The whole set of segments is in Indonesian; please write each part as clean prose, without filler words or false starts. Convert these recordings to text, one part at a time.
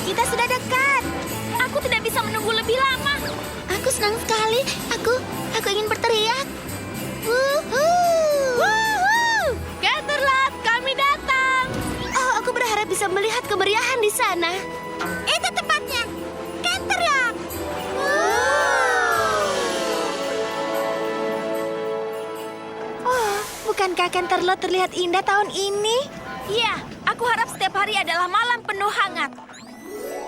Kita sudah dekat. Aku tidak bisa menunggu lebih lama. Aku senang sekali. Aku ingin berteriak. Woohoo! Canterlot, kami datang. Oh, aku berharap bisa melihat kemeriahan di sana. Itu tempatnya. Canterlot. Oh, bukankah Canterlot terlihat indah tahun ini? Iya, aku harap setiap hari adalah malam penuh hangat.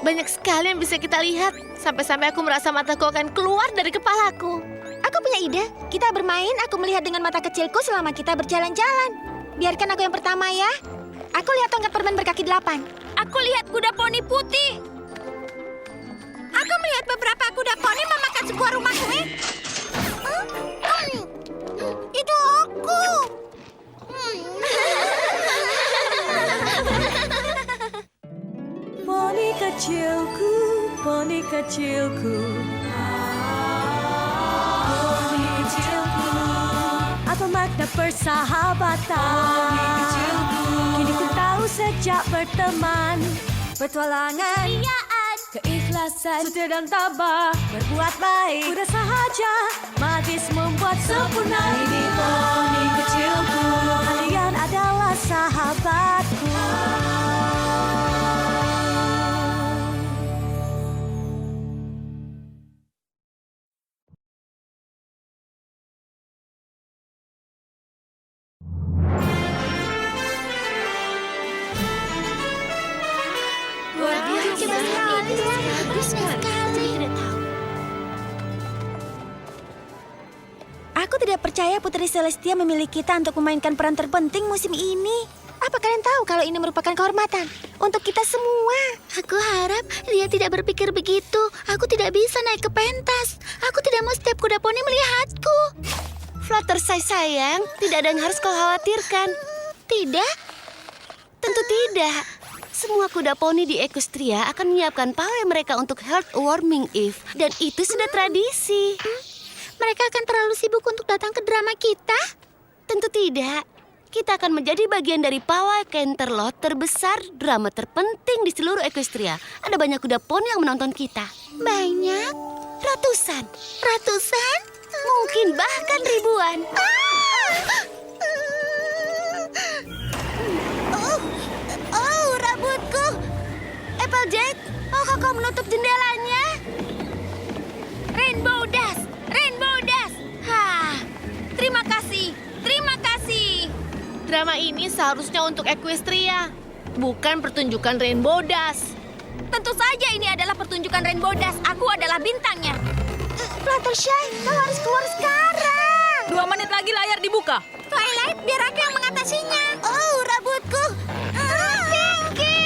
Banyak sekali yang bisa kita lihat. Sampai-sampai aku merasa mataku akan keluar dari kepalaku. Aku punya ide. Kita bermain, aku melihat dengan mata kecilku selama kita berjalan-jalan. Biarkan aku yang pertama ya. Aku lihat tongkat permen berkaki 8. Aku lihat kuda poni putih. Aku melihat beberapa kuda poni memakan sebuah rumah kue. Itu aku. Poni kecilku, poni kecilku. Poni kecilku. Apa makna persahabatan? Poni kecilku. Kini ku tahu sejak berteman, petualangan, keikhlasan, setia dan tabah, berbuat baik, mudah sahaja, magis membuat sempurna. Ini poni kecilku, kalian adalah sahabatku. Aku tidak percaya Putri Celestia memilih kita untuk memainkan peran terpenting musim ini. Apa kalian tahu kalau ini merupakan kehormatan untuk kita semua? Aku harap dia tidak berpikir begitu. Aku tidak bisa naik ke pentas. Aku tidak mau setiap kuda poni melihatku. Fluttershy sayang, tidak ada yang harus kau khawatirkan. Tidak? Tentu tidak. Semua kuda poni di Equestria akan menyiapkan pawai mereka untuk Heartwarming Eve. Dan itu sudah tradisi. Mereka akan terlalu sibuk untuk datang ke drama kita? Tentu tidak. Kita akan menjadi bagian dari pawai Canterlot terbesar, drama terpenting di seluruh Equestria. Ada banyak kuda poni yang menonton kita. Banyak? Ratusan. Ratusan? Mungkin bahkan ribuan. Oh, rambutku. Applejack, maukah kau menutup jendelanya? Rainbow Dash! Rainbow Dash! Terima kasih. Terima kasih. Drama ini seharusnya untuk Equestria, bukan pertunjukan Rainbow Dash. Tentu saja ini adalah pertunjukan Rainbow Dash. Aku adalah bintangnya. Fluttershy, kau harus keluar sekarang. 2 menit lagi layar dibuka. Twilight, biar aku yang mengatasinya. Oh, rambutku. Pinky!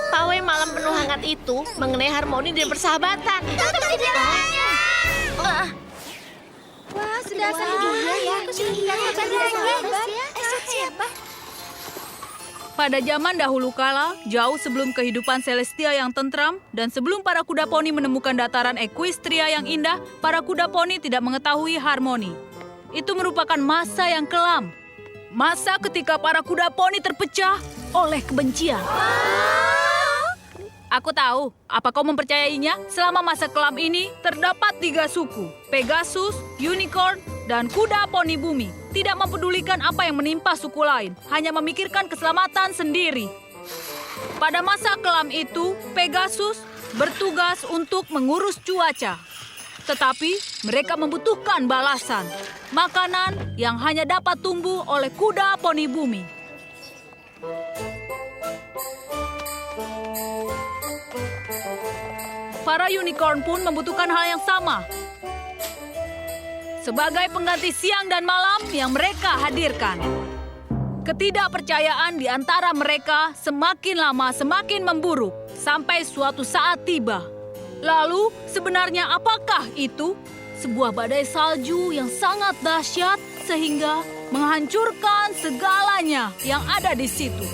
Pawai malam penuh hangat itu mengenai harmoni dan persahabatan. Tutup jendelanya. Wah, sudah asal juga ya. Aku sudah tidak sabar lagi. Siapa? Pada zaman dahulu kala, jauh sebelum kehidupan Celestia yang tentram, dan sebelum para kuda poni menemukan dataran Equestria yang indah, para kuda poni tidak mengetahui harmoni. Itu merupakan masa yang kelam. Masa ketika para kuda poni terpecah oleh kebencian. Aku tahu, apa kau mempercayainya? Selama masa kelam ini, terdapat 3 suku, Pegasus, Unicorn, dan kuda poni bumi. Tidak mempedulikan apa yang menimpa suku lain, hanya memikirkan keselamatan sendiri. Pada masa kelam itu, Pegasus bertugas untuk mengurus cuaca. Tetapi mereka membutuhkan balasan, makanan yang hanya dapat tumbuh oleh kuda poni bumi. Para unicorn pun membutuhkan hal yang sama. Sebagai pengganti siang dan malam yang mereka hadirkan. Ketidakpercayaan di antara mereka semakin lama semakin memburuk sampai suatu saat tiba. Lalu, sebenarnya apakah itu? Sebuah badai salju yang sangat dahsyat sehingga menghancurkan segalanya yang ada di situ.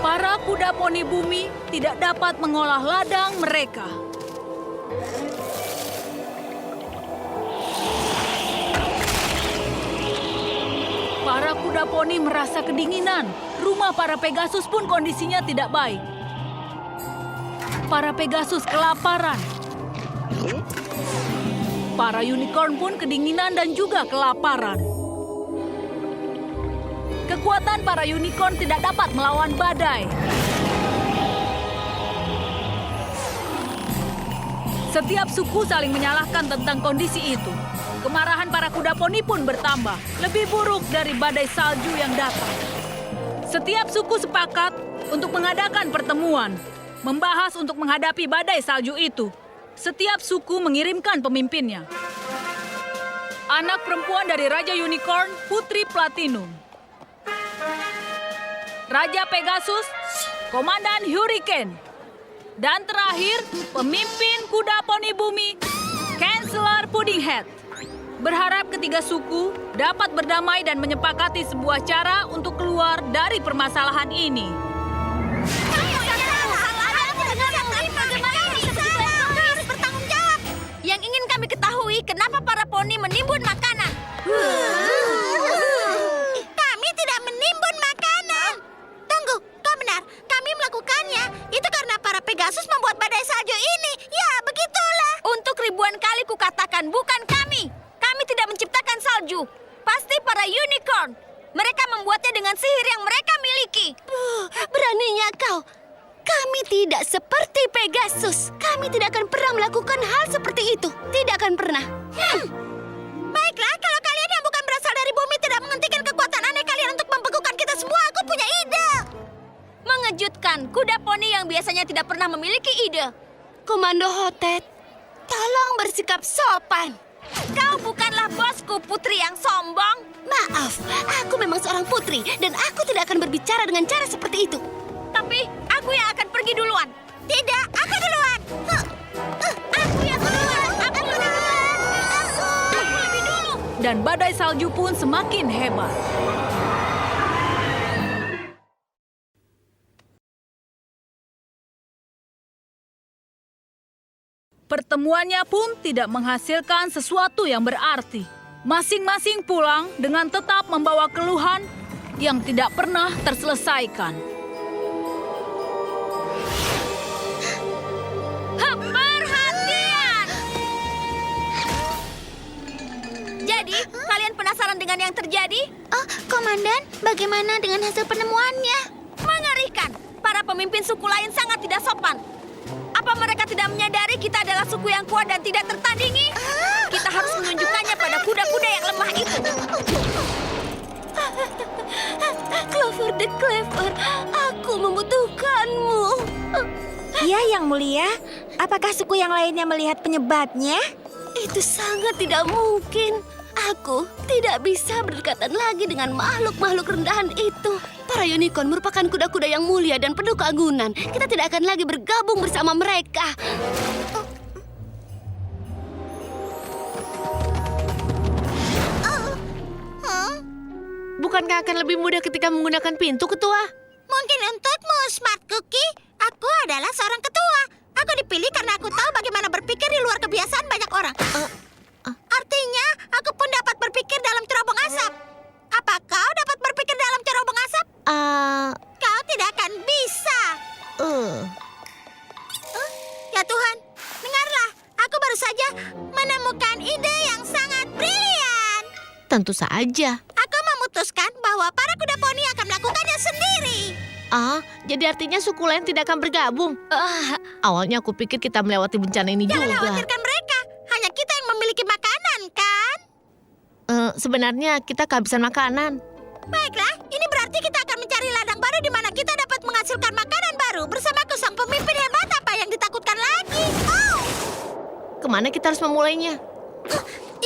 Para kuda poni bumi tidak dapat mengolah ladang mereka. Para kuda poni merasa kedinginan. Rumah para Pegasus pun kondisinya tidak baik. Para Pegasus kelaparan. Para unicorn pun kedinginan dan juga kelaparan. Kekuatan para unicorn tidak dapat melawan badai. Setiap suku saling menyalahkan tentang kondisi itu. Kemarahan para kuda poni pun bertambah, lebih buruk dari badai salju yang datang. Setiap suku sepakat untuk mengadakan pertemuan, membahas untuk menghadapi badai salju itu. Setiap suku mengirimkan pemimpinnya. Anak perempuan dari Raja Unicorn, Putri Platinum. Raja Pegasus, Komandan Hurricane. Dan terakhir, pemimpin kuda poni bumi, Chancellor Puddinghead. Berharap ketiga suku dapat berdamai dan menyepakati sebuah cara untuk keluar dari permasalahan ini. Yang ingin kami ketahui, kenapa para poni menimbun makanan? Kami tidak menimbun makanan. Tunggu, kau benar. Kami melakukannya. Itu karena para Pegasus membuat badai salju ini. Ya, begitulah. Untuk ribuan kali kukatakan, bukan kami. Kami tidak menciptakan salju. Pasti para unicorn. Mereka membuatnya dengan sihir yang mereka miliki. Beraninya kau. Kami tidak seperti Pegasus. Kami tidak akan pernah melakukan hal seperti itu. Tidak akan pernah. Baiklah, kalau kalian yang bukan berasal dari bumi tidak menghentikan kekuatan aneh kalian untuk membekukan kita semua, aku punya ide. Mengejutkan, kuda poni yang biasanya tidak pernah memiliki ide. Komando Hotet, tolong bersikap sopan. Kau bukanlah bosku, putri yang sombong. Maaf, aku memang seorang putri dan aku tidak akan berbicara dengan cara seperti itu. Tapi aku yang akan pergi duluan. Tidak, aku duluan. Aku yang duluan. Aku lebih duluan. Aku lebih dulu. Dan badai salju pun semakin hebat. Pertemuannya pun tidak menghasilkan sesuatu yang berarti. Masing-masing pulang dengan tetap membawa keluhan yang tidak pernah terselesaikan. Perhatian! Jadi, kalian penasaran dengan yang terjadi? Oh, Komandan, bagaimana dengan hasil penemuannya? Mengerikan. Para pemimpin suku lain sangat tidak sopan. Apa mereka tidak menyadari kita adalah suku yang kuat dan tidak tertandingi? Kita harus menunjukkannya pada kuda-kuda yang lemah itu. Clover the Clever, aku membutuhkanmu. Ya, Yang Mulia. Apakah suku yang lainnya melihat penyebabnya? Itu sangat tidak mungkin. Aku tidak bisa berdekatan lagi dengan makhluk-makhluk rendahan itu. Para unicorn merupakan kuda-kuda yang mulia dan penuh keagungan. Kita tidak akan lagi bergabung bersama mereka. Bukankah akan lebih mudah ketika menggunakan pintu, Ketua? Mungkin untukmu, Smart Cookie. Aku adalah seorang ketua. Aku dipilih karena aku tahu bagaimana berpikir di luar kebiasaan banyak orang. Artinya, aku pun dapat berpikir dalam cerobong asap. Apa kau dapat berpikir dalam cerobong asap? Kau tidak akan bisa. Ya Tuhan, dengarlah. Aku baru saja menemukan ide yang sangat brilian. Tentu saja. Aku memutuskan bahwa para kuda poni akan melakukannya sendiri. Jadi artinya suku lain tidak akan bergabung. Awalnya aku pikir kita melewati bencana ini Jangan juga. khawatirkan mereka. Hanya kita yang memiliki makanan, kan? Sebenarnya kita kehabisan makanan. Baiklah, ini berarti kita akan mencari ladang baru di mana kita dapat menghasilkan makanan baru. Bersamaku sang pemimpin hebat, apa yang ditakutkan lagi? Oh! Kemana kita harus memulainya?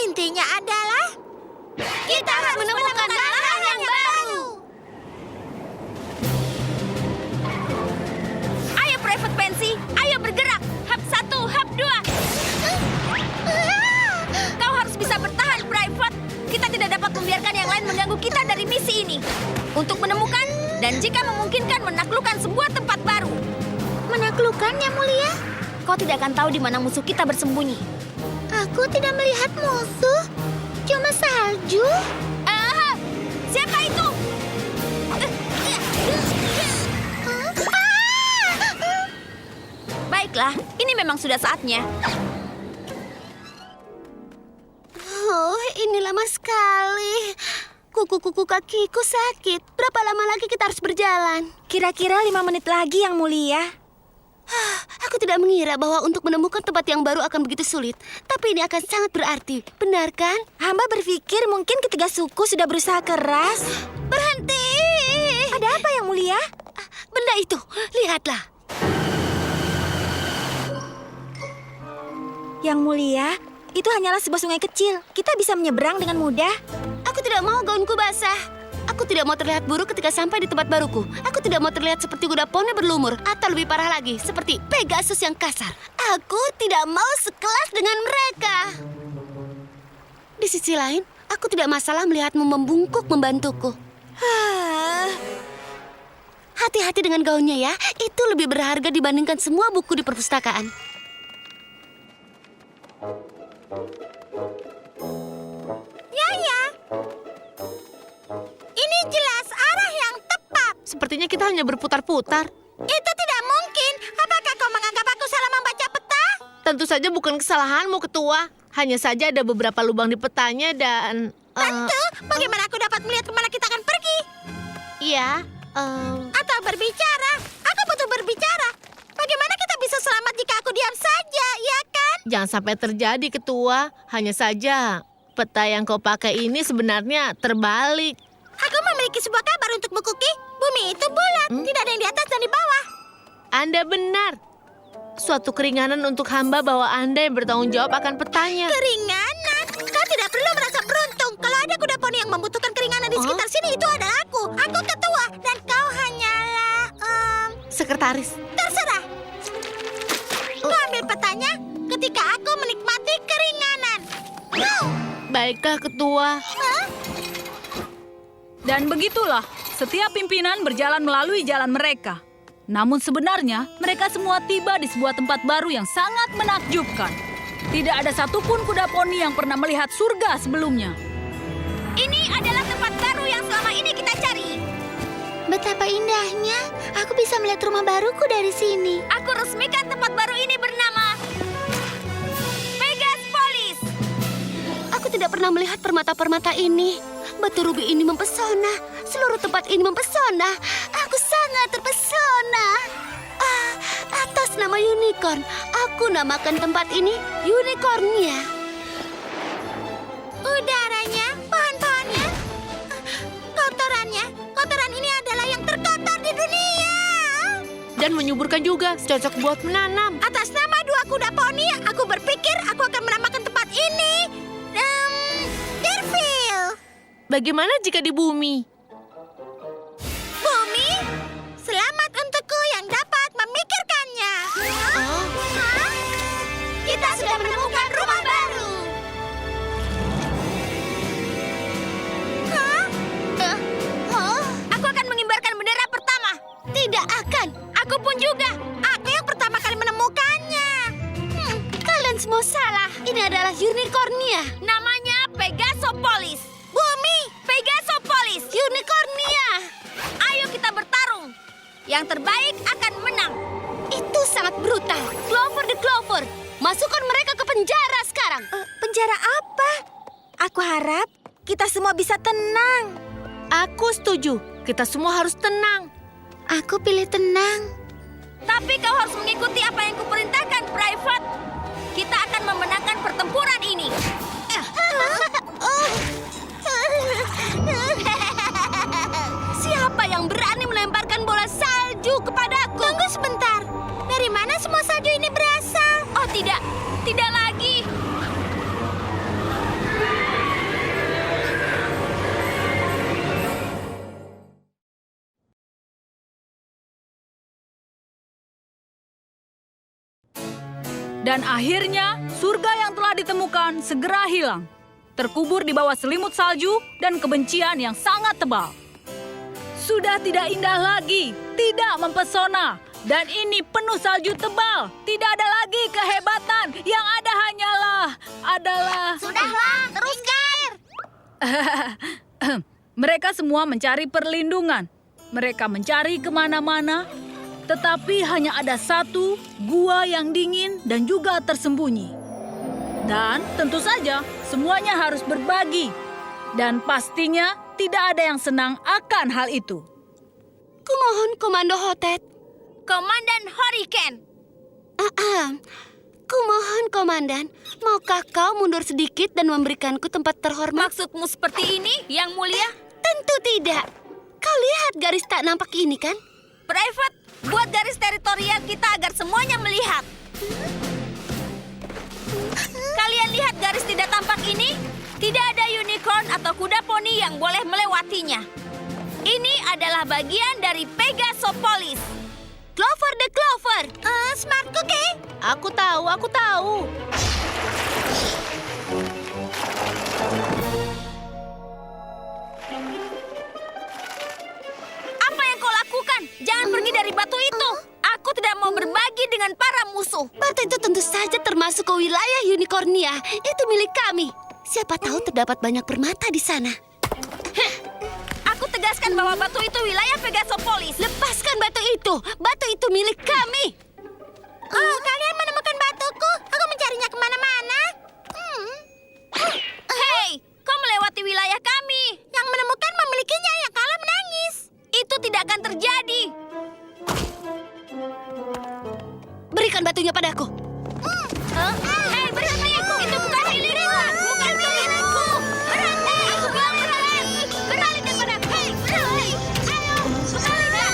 Intinya adalah kita harus menemukan lahan yang baru. Ayo Private Pansy, ayo bergerak. Hap 1, hap 2. Kau harus bisa bertahan, Private. Kita tidak dapat membiarkan yang lain mengganggu kita dari misi ini. Untuk menemukan dan jika memungkinkan menaklukkan sebuah tempat baru. Menaklukkan, Yang Mulia? Kau tidak akan tahu di mana musuh kita bersembunyi. Aku tidak melihat musuh. Cuma salju. Siapa itu? Baiklah, ini memang sudah saatnya. Oh, ini lama sekali. Kuku-kuku kakiku sakit. Berapa lama lagi kita harus berjalan? Kira-kira 5 menit lagi, Yang Mulia. Aku tidak mengira bahwa untuk menemukan tempat yang baru akan begitu sulit. Tapi ini akan sangat berarti. Benar kan? Hamba berpikir mungkin ketiga suku sudah berusaha keras. Berhenti! Ada apa, Yang Mulia? Benda itu, lihatlah. Yang Mulia, itu hanyalah sebuah sungai kecil. Kita bisa menyeberang dengan mudah. Aku tidak mau gaunku basah. Aku tidak mau terlihat buruk ketika sampai di tempat baruku. Aku tidak mau terlihat seperti kuda poni berlumur. Atau lebih parah lagi, seperti Pegasus yang kasar. Aku tidak mau sekelas dengan mereka. Di sisi lain, aku tidak masalah melihatmu membungkuk membantuku. Hati-hati dengan gaunnya ya. Itu lebih berharga dibandingkan semua buku di perpustakaan. Ini jelas arah yang tepat. Sepertinya kita hanya berputar-putar. Itu tidak mungkin. Apakah kau menganggap aku salah membaca peta? Tentu saja bukan kesalahanmu, Ketua. Hanya saja ada beberapa lubang di petanya dan... Tentu. Bagaimana aku dapat melihat kemana kita akan pergi? Iya, Atau berbicara? Aku butuh berbicara. Bagaimana kita bisa selamat jika aku diam saja, ya kan? jangan sampai terjadi, Ketua. Hanya saja, peta yang kau pakai ini sebenarnya terbalik. Aku memiliki sebuah kabar untuk Bu Kuki. Bumi itu bulat. Tidak ada yang di atas dan di bawah. Anda benar. Suatu keringanan untuk hamba bahwa Anda yang bertanggung jawab akan petanya. Keringanan? Kau tidak perlu merasa beruntung. Kalau ada kuda poni yang membutuhkan keringanan di sekitar sini, itu adalah aku. Aku ketua dan kau hanyalah... Sekretaris. Terserah. Kau ambil petanya ketika aku menikmati keringanan. Baiklah, Ketua. Dan begitulah, setiap pimpinan berjalan melalui jalan mereka. Namun sebenarnya, mereka semua tiba di sebuah tempat baru yang sangat menakjubkan. Tidak ada satupun kuda poni yang pernah melihat surga sebelumnya. Ini adalah tempat baru yang selama ini kita cari. Betapa indahnya. Aku bisa melihat rumah baruku dari sini. Aku resmikan tempat baru ini bernama Pegaspolis. Aku tidak pernah melihat permata-permata ini. Batu rubi ini mempesona. Seluruh tempat ini mempesona. Aku sangat terpesona. Atas nama unicorn, aku namakan tempat ini Unicornia. Udaranya, pohon-pohonnya, kotoran ini adalah yang terkotor di dunia. Dan menyuburkan juga, cocok buat menanam. Atas nama dua kuda poni, aku berpikir aku akan menamakan tempat ini Deerfield. Bagaimana jika di bumi? Bumi, selamat untukku yang dapat memikirkannya. Hah? Kita sudah menemukan rumah baru. Aku akan mengibarkan bendera pertama. Tidak akan. Aku pun juga. Aku yang pertama kali menemukannya. Kalian semua salah. Ini adalah Unicornia. Namanya Pegasopolis. Bumi, Pegasopolis. Unicornia. Ayo kita bertarung. Yang terbaik akan menang. Itu sangat brutal. Clover the Clover, masukkan mereka ke penjara sekarang. Penjara apa? Aku harap kita semua bisa tenang. Aku setuju. Kita semua harus tenang. Aku pilih tenang. Tapi kau harus mengikuti apa yang kuperintahkan, Private. Kita akan memenangkan pertempuran ini. Siapa yang berani melemparkan bola salju kepadaku? Tunggu sebentar. Dari mana semua salju ini berasal? Oh tidak, tidak lagi. Dan akhirnya, surga yang telah ditemukan segera hilang. Terkubur di bawah selimut salju dan kebencian yang sangat tebal. Sudah tidak indah lagi, tidak mempesona. Dan ini penuh salju tebal. Tidak ada lagi kehebatan. Yang ada adalah... Sudahlah, teruskan. Mereka semua mencari perlindungan. Mereka mencari kemana-mana. Tetapi hanya ada satu gua yang dingin dan juga tersembunyi. Dan tentu saja semuanya harus berbagi. Dan pastinya tidak ada yang senang akan hal itu. Kumohon, Komando Hotet. Komandan Hurricane. Kumohon, Komandan. Maukah kau mundur sedikit dan memberikanku tempat terhormat? Maksudmu seperti ini, Yang Mulia? Tentu tidak. Kau lihat garis tak nampak ini kan? Private, buat garis teritorial kita agar semuanya melihat. Kalian lihat garis tidak tampak ini? Tidak ada unicorn atau kuda poni yang boleh melewatinya. Ini adalah bagian dari Pegasopolis. Clover the Clover. Smart Cookie. Aku tahu. Apa yang kau lakukan? Jangan pergi dari batu itu. Aku tidak mau berbagi dengan para musuh. Batu itu tentu saja termasuk ke wilayah Unicornia. Itu milik kami. Siapa tahu terdapat banyak permata di sana. Aku tegaskan bahwa batu itu wilayah Pegasopolis. Lepaskan batu itu. Batu itu milik kami. Oh, kalian menemukan batuku. Aku mencarinya kemana-mana. Hei, kau melewati wilayah kami. Yang menemukan memilikinya, yang kalah menangis. Itu tidak akan terjadi. Berikan batunya padaku. Hei, berhenti! Itu bukan milikku. Bukan milikku. Berhenti! Aku bilang berhenti. Beralihkan padaku. Hei, berhenti! Ayo, beralihkan.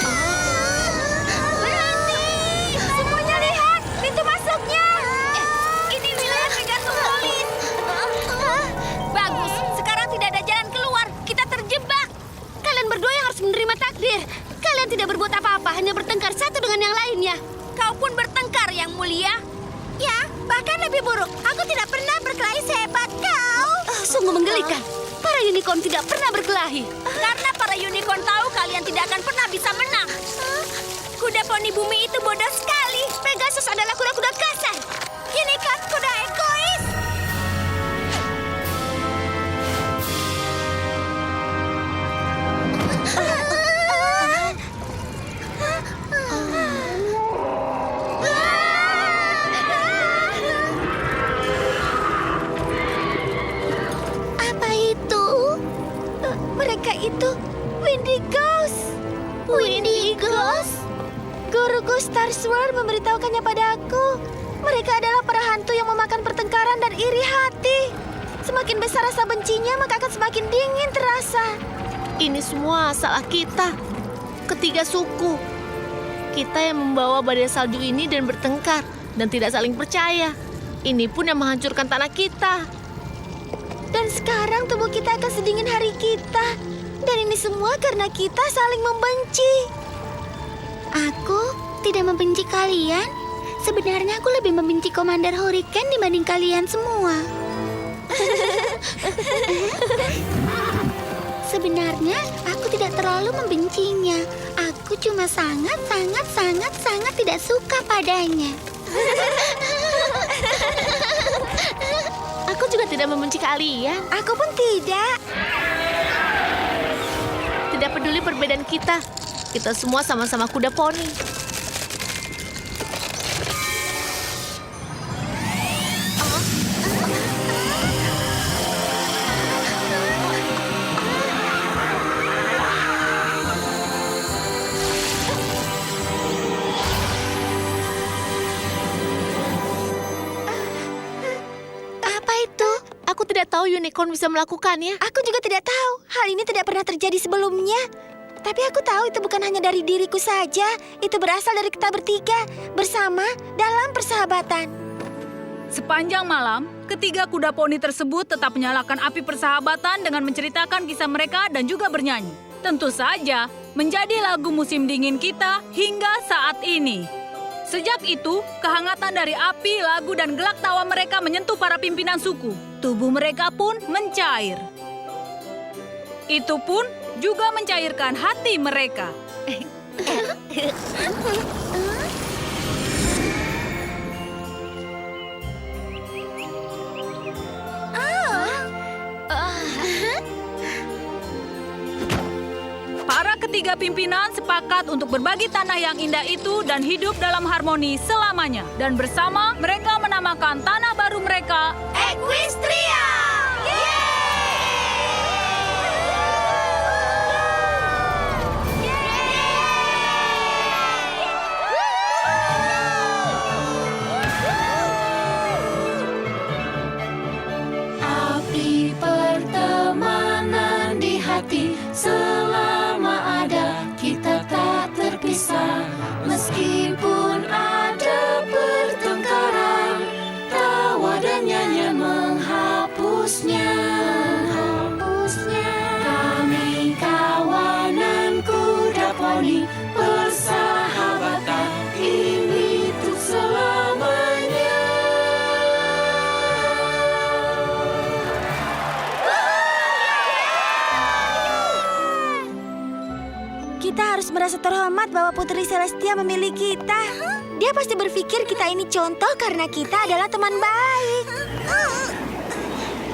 Berhenti! Semuanya lihat pintu masuknya. Ini wilayah Pegasopolis. Bagus. Sekarang tidak ada jalan keluar. Kita terjebak. Kalian berdua yang harus menerima takdir. Kalian tidak berbuat apa-apa, hanya bertengkar satu dengan yang lainnya. Kau pun bertengkar, Yang Mulia. Ya, bahkan lebih buruk. Aku tidak pernah berkelahi sehebat kau. Sungguh menggelikan. Para unicorn tidak pernah berkelahi. Karena para unicorn tahu kalian tidak akan pernah bisa menang. Kuda poni bumi itu bodoh sekali. Pegasus adalah kuda-kuda kasar. Unicorn kuda egois. Apa itu? Mereka itu Windigos. Windigos? Guruku Star Sword memberitahukannya padaku. Mereka adalah para hantu yang memakan pertengkaran dan iri hati. Semakin besar rasa bencinya, maka akan semakin dingin terasa. Ini semua salah kita. Ketiga suku. Kita yang membawa badai salju ini dan bertengkar dan tidak saling percaya. Ini pun yang menghancurkan tanah kita. Dan sekarang tubuh kita akan sedingin hari kita. Dan ini semua karena kita saling membenci. Aku tidak membenci kalian. Sebenarnya aku lebih membenci Komander Hurricane dibanding kalian semua. Sebenarnya aku tidak terlalu membencinya. Aku cuma sangat tidak suka padanya. Aku juga tidak membenci kalian. Aku pun tidak. Tidak peduli perbedaan kita. Kita semua sama-sama kuda poni. Apa itu? Aku tidak tahu unicorn bisa melakukannya. Aku juga tidak tahu. Hal ini tidak pernah terjadi sebelumnya. Tapi aku tahu itu bukan hanya dari diriku saja. Itu berasal dari kita bertiga, bersama dalam persahabatan. Sepanjang malam, ketiga kuda poni tersebut tetap menyalakan api persahabatan dengan menceritakan kisah mereka dan juga bernyanyi. Tentu saja, menjadi lagu musim dingin kita hingga saat ini. Sejak itu, kehangatan dari api, lagu, dan gelak tawa mereka menyentuh para pimpinan suku. Tubuh mereka pun mencair. Itu pun juga mencairkan hati mereka. Para ketiga tiga pimpinan sepakat untuk berbagi tanah yang indah itu dan hidup dalam harmoni selamanya. Dan bersama mereka menamakan tanah baru mereka Equestria! Api pertemanan di hati, selama ada kita tak terpisah. Meskipun ada pertengkaran, tawa dan nyanyian menghapusnya. Kami kawanan kuda poni, persahabatan ini untuk selamanya. Kita harus merasa terhormat bahwa Putri Celestia memilih kita. Dia pasti berpikir kita ini contoh karena kita adalah teman baik.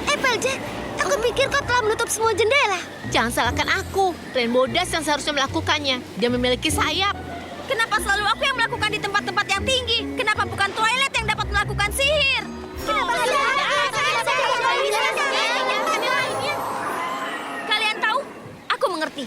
Applejack, aku pikir kau telah menutup semua jendela. Jangan salahkan aku. Rainbow Dash yang seharusnya melakukannya. Dia memiliki sayap. Kenapa selalu aku yang melakukan di tempat-tempat yang tinggi? Kenapa bukan Twilight yang dapat melakukan sihir? Kalian tahu? Aku mengerti.